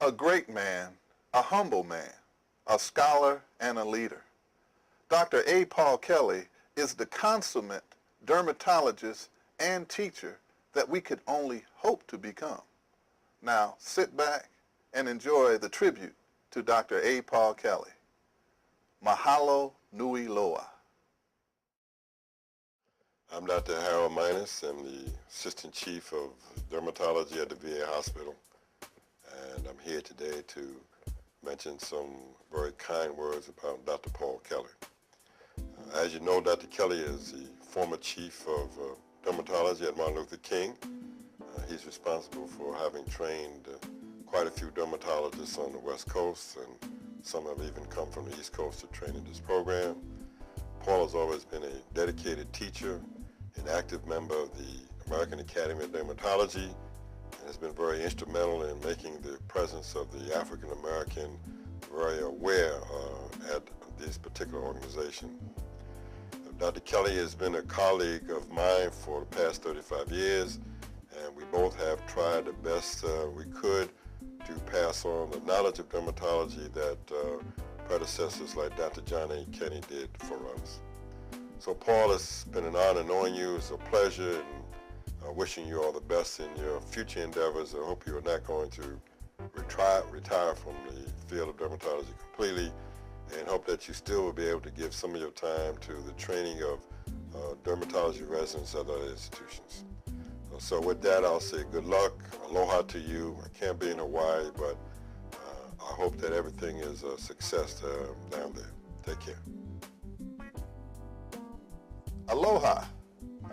A great man, a humble man, a scholar, and a leader. Dr. A.Paul Kelly is the consummate dermatologist and teacher that we could only hope to become. Now sit back and enjoy the tribute to Dr. A.Paul Kelly. Mahalo nui loa. I'm Dr. Harold Minus. I'm the Assistant Chief of Dermatology at the VA Hospital, and I'm here today to mention some very kind words about Dr. Paul Kelly. As you know, Dr. Kelly is the former Chief of Dermatology at Martin Luther King. He's responsible for having trained quite a few dermatologists on the West Coast, and some have even come from the East Coast to train in this program. Paul has always been a dedicated teacher, an active member of the American Academy of Dermatology, and has been very instrumental in making the presence of the African American very aware at this particular organization. Dr. Kelly has been a colleague of mine for the past 35 years, and we both have tried the best we could to pass on the knowledge of dermatology that predecessors like Dr. John A. Kenney did for us. So Paul, it's been an honor knowing you. It's a pleasure, and wishing you all the best in your future endeavors. I hope you are not going to retire from the field of dermatology completely, and hope that you still will be able to give some of your time to the training of dermatology residents at other institutions. So with that, I'll say good luck, aloha to you. I can't be in Hawaii, but I hope that everything is a success down there. Take care. Aloha.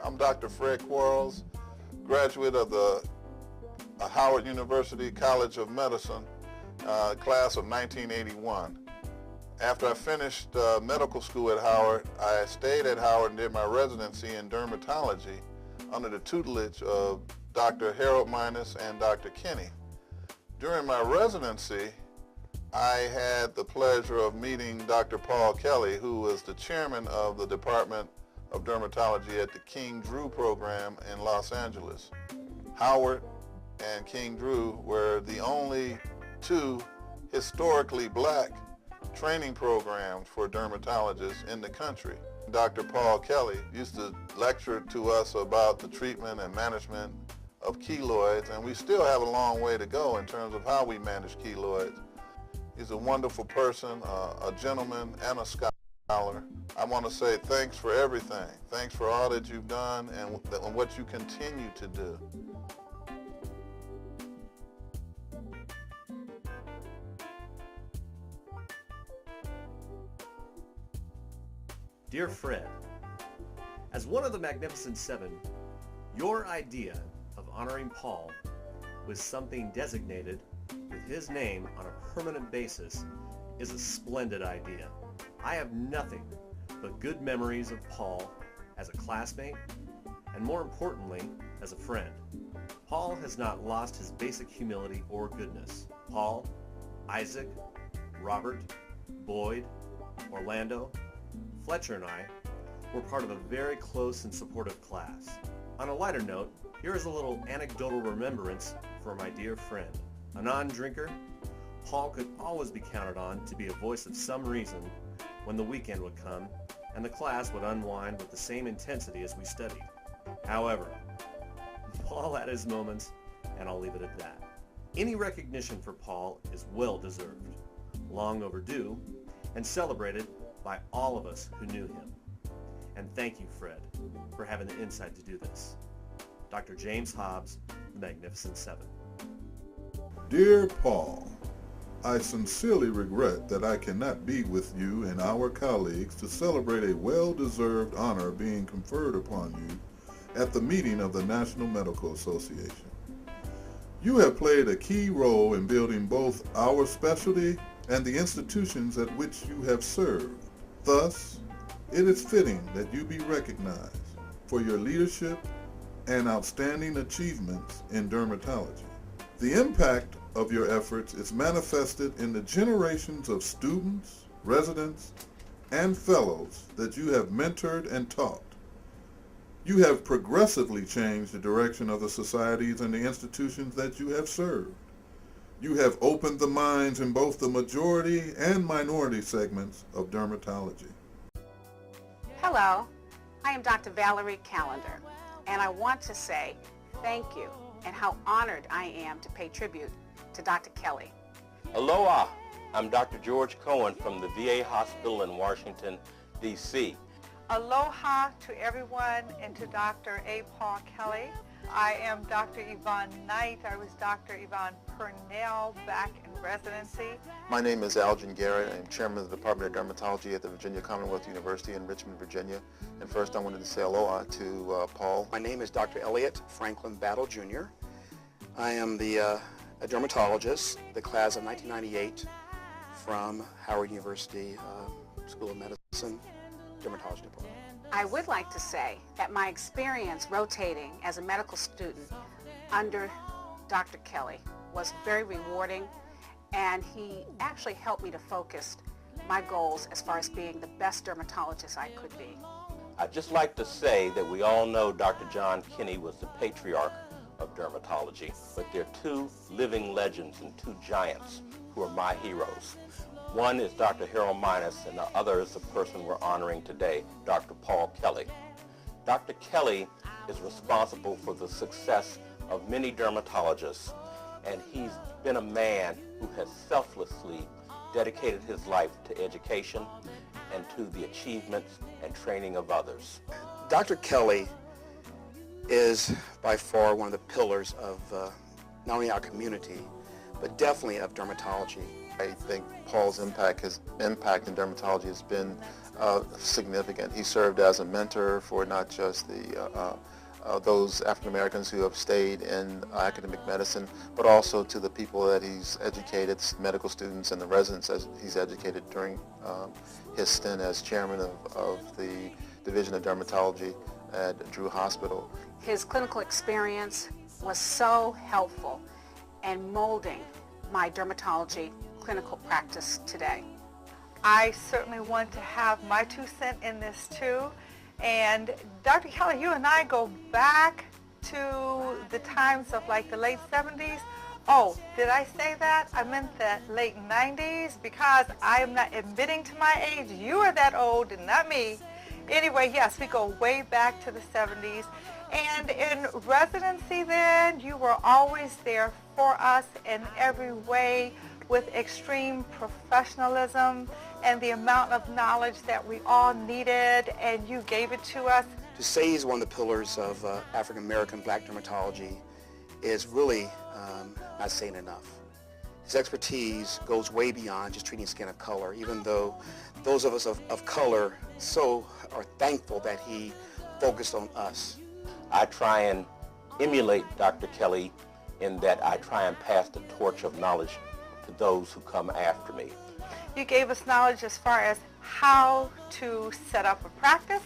I'm Dr. Fred Quarles, graduate of the Howard University College of Medicine, class of 1981. After I finished medical school at Howard, I stayed at Howard and did my residency in dermatology under the tutelage of Dr. Harold Minus and Dr. Kenney. During my residency, I had the pleasure of meeting Dr. Paul Kelly, who was the chairman of the Department of Dermatology at the King Drew program in Los Angeles. Howard and King Drew were the only two historically black training programs for dermatologists in the country. Dr. Paul Kelly used to lecture to us about the treatment and management of keloids, and we still have a long way to go in terms of how we manage keloids. He's a wonderful person, a gentleman, and a scholar. I want to say thanks for everything. Thanks for all that you've done and what you continue to do. Dear Fred, as one of the Magnificent Seven, your idea of honoring Paul with something designated with his name on a permanent basis is a splendid idea. I have nothing but good memories of Paul as a classmate, and more importantly, as a friend. Paul has not lost his basic humility or goodness. Paul, Isaac, Robert, Boyd, Orlando, Fletcher and I were part of a very close and supportive class. On a lighter note, here is a little anecdotal remembrance for my dear friend. A non-drinker, Paul could always be counted on to be a voice of some reason when the weekend would come and the class would unwind with the same intensity as we studied. However, Paul had his moments, and I'll leave it at that. Any recognition for Paul is well deserved, long overdue, and celebrated by all of us who knew him. And thank you, Fred, for having the insight to do this. Dr. James Hobbs, The Magnificent Seven. Dear Paul, I sincerely regret that I cannot be with you and our colleagues to celebrate a well-deserved honor being conferred upon you at the meeting of the National Medical Association. You have played a key role in building both our specialty and the institutions at which you have served. Thus, it is fitting that you be recognized for your leadership and outstanding achievements in dermatology. The impact of your efforts is manifested in the generations of students, residents, and fellows that you have mentored and taught. You have progressively changed the direction of the societies and the institutions that you have served. You have opened the minds in both the majority and minority segments of dermatology. Hello, I am Dr. Valerie Callender, and I want to say thank you and how honored I am to pay tribute to Dr. Kelly. Aloha, I'm Dr. George Cohen from the VA Hospital in Washington, D.C. Aloha to everyone and to Dr. A.Paul Kelly. I am Dr. Yvonne Knight. I was Dr. Yvonne Purnell back in residency. My name is Algin Garrett. I'm chairman of the Department of Dermatology at the Virginia Commonwealth University in Richmond, Virginia. And first I wanted to say aloha to Paul. My name is Dr. Elliot Franklin Battle Jr. I am a dermatologist, the class of 1998 from Howard University School of Medicine, Dermatology Department. I would like to say that my experience rotating as a medical student under Dr. Kelly was very rewarding, and he actually helped me to focus my goals as far as being the best dermatologist I could be. I'd just like to say that we all know Dr. John Kinney was the patriarch of dermatology, but there are two living legends and two giants who are my heroes. One is Dr. Harold Minus, and the other is the person we're honoring today, Dr. Paul Kelly. Dr. Kelly is responsible for the success of many dermatologists, and he's been a man who has selflessly dedicated his life to education and to the achievements and training of others. Dr. Kelly is by far one of the pillars of not only our community, but definitely of dermatology. I think Paul's impact in dermatology has been significant. He served as a mentor for not just those African Americans who have stayed in academic medicine, but also to the people that he's educated, medical students and the residents as he's educated during his stint as chairman of the Division of Dermatology at Drew Hospital. His clinical experience was so helpful in molding my dermatology clinical practice today. I certainly want to have my 2 cents in this too. And Dr. Kelly, you and I go back to the times of like the late 70s. Oh, did I say that? I meant the late 90s because I am not admitting to my age. You are that old and not me. Anyway, yes, we go way back to the 70s. And in residency then, you were always there for us in every way with extreme professionalism and the amount of knowledge that we all needed, and you gave it to us. To say he's one of the pillars of African American black dermatology is really not saying enough. His expertise goes way beyond just treating skin of color, even though those of us of color so are thankful that he focused on us. I try and emulate Dr. Kelly in that I try and pass the torch of knowledge to those who come after me. You gave us knowledge as far as how to set up a practice,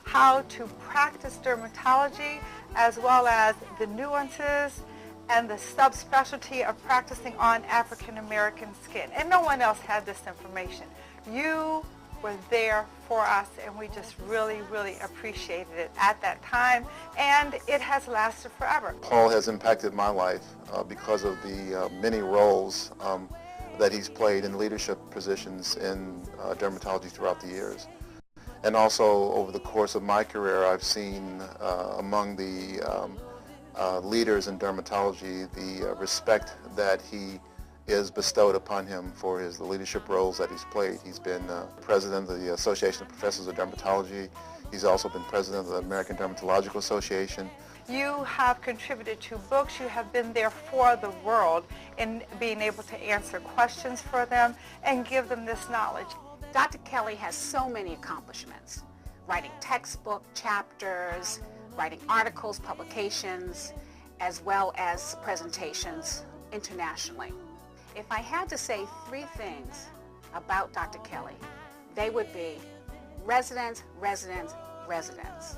how to practice dermatology, as well as the nuances and the subspecialty of practicing on African American skin. And no one else had this information. You were there for us, and we just really, really appreciated it at that time, and it has lasted forever. Paul has impacted my life because of the many roles that he's played in leadership positions in dermatology throughout the years. And also over the course of my career, I've seen among the leaders in dermatology the respect that he is bestowed upon him for the leadership roles that he's played. He's been president of the Association of Professors of Dermatology. He's also been president of the American Dermatological Association. You have contributed to books. You have been there for the world in being able to answer questions for them and give them this knowledge. Dr. Kelly has so many accomplishments, writing textbook chapters, writing articles, publications, as well as presentations internationally. If I had to say 3 things about Dr. Kelly, they would be residents, residents, residents.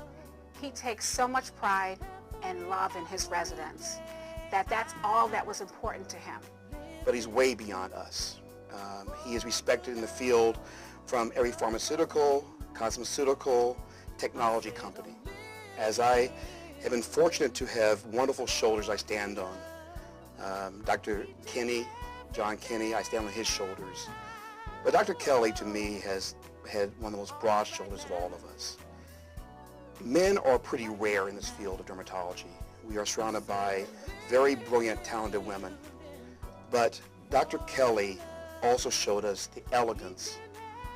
He takes so much pride and love in his residents that that's all that was important to him. But he's way beyond us. He is respected in the field from every pharmaceutical, cosmeceutical, technology company. As I have been fortunate to have wonderful shoulders I stand on, Dr. Kinney John Kinney, I stand on his shoulders. But Dr. Kelly, to me, has had one of the most broad shoulders of all of us. Men are pretty rare in this field of dermatology. We are surrounded by very brilliant, talented women. But Dr. Kelly also showed us the elegance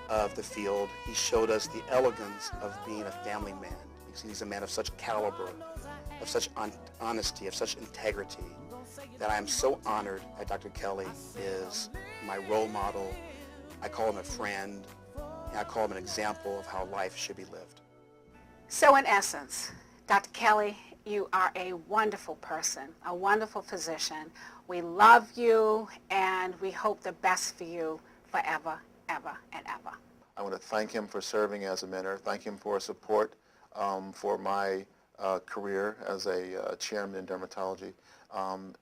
of the field. He showed us the elegance of being a family man. He's a man of such caliber, of such honesty, of such integrity, that I am so honored that Dr. Kelly is my role model. I call him a friend, and I call him an example of how life should be lived. So in essence, Dr. Kelly, you are a wonderful person, a wonderful physician. We love you, and we hope the best for you forever, ever, and ever. I want to thank him for serving as a mentor, thank him for his support for my career as a chairman in dermatology,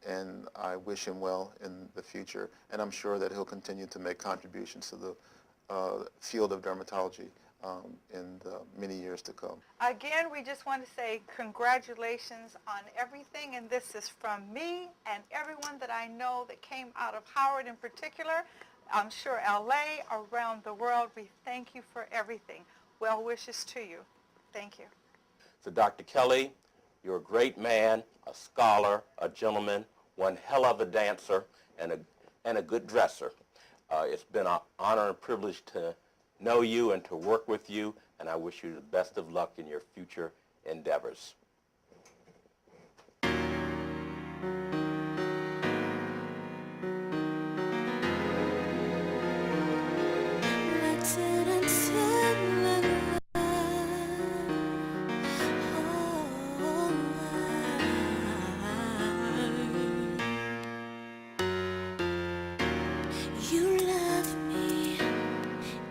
and I wish him well in the future, and I'm sure that he'll continue to make contributions to the field of dermatology in the many years to come. Again, we just want to say congratulations on everything, and this is from me and everyone that I know that came out of Howard in particular. I'm sure LA, around the world, we thank you for everything. Well wishes to you. Thank you. So Dr. Kelly, you're a great man, a scholar, a gentleman, one hell of a dancer, and a good dresser. It's been an honor and privilege to know you and to work with you, and I wish you the best of luck in your future endeavors. You love me,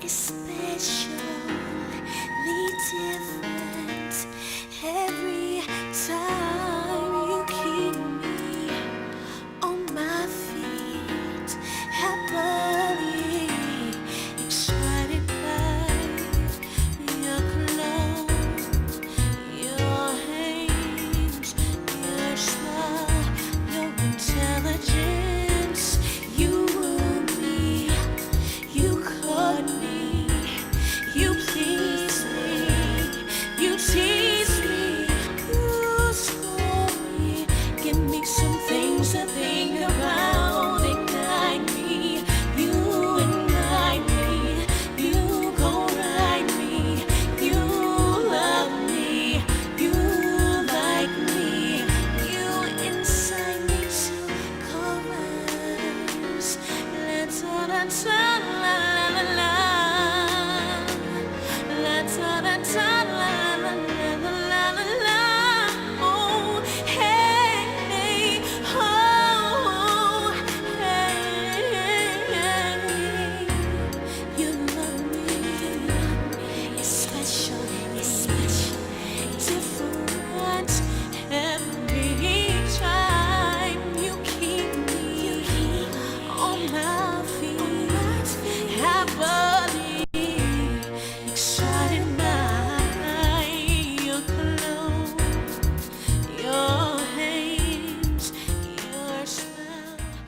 especially.